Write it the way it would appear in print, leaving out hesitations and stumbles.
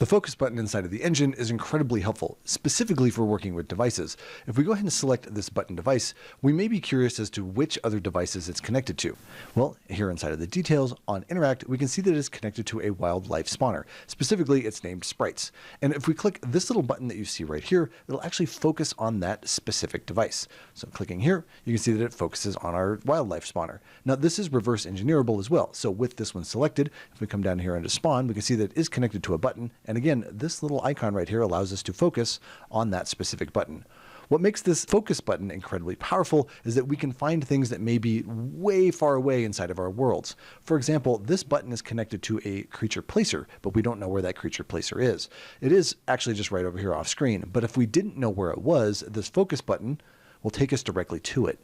The focus button inside of the engine is incredibly helpful, specifically for working with devices. If we go ahead and select this button device, we may be curious as to which other devices it's connected to. Well, here inside of the details on Interact, we can see that it's connected to a wildlife spawner. Specifically, it's named Sprites. And if we click this little button that you see right here, it'll actually focus on that specific device. So clicking here, you can see that it focuses on our wildlife spawner. Now, this is reverse engineerable as well. So with this one selected, if we come down here into spawn, we can see that it is connected to a button. And again, this little icon right here allows us to focus on that specific button. What makes this focus button incredibly powerful is that we can find things that may be way far away inside of our worlds. For example, this button is connected to a creature placer, but we don't know where that creature placer is. It is actually just right over here off screen, but if we didn't know where it was, this focus button will take us directly to it.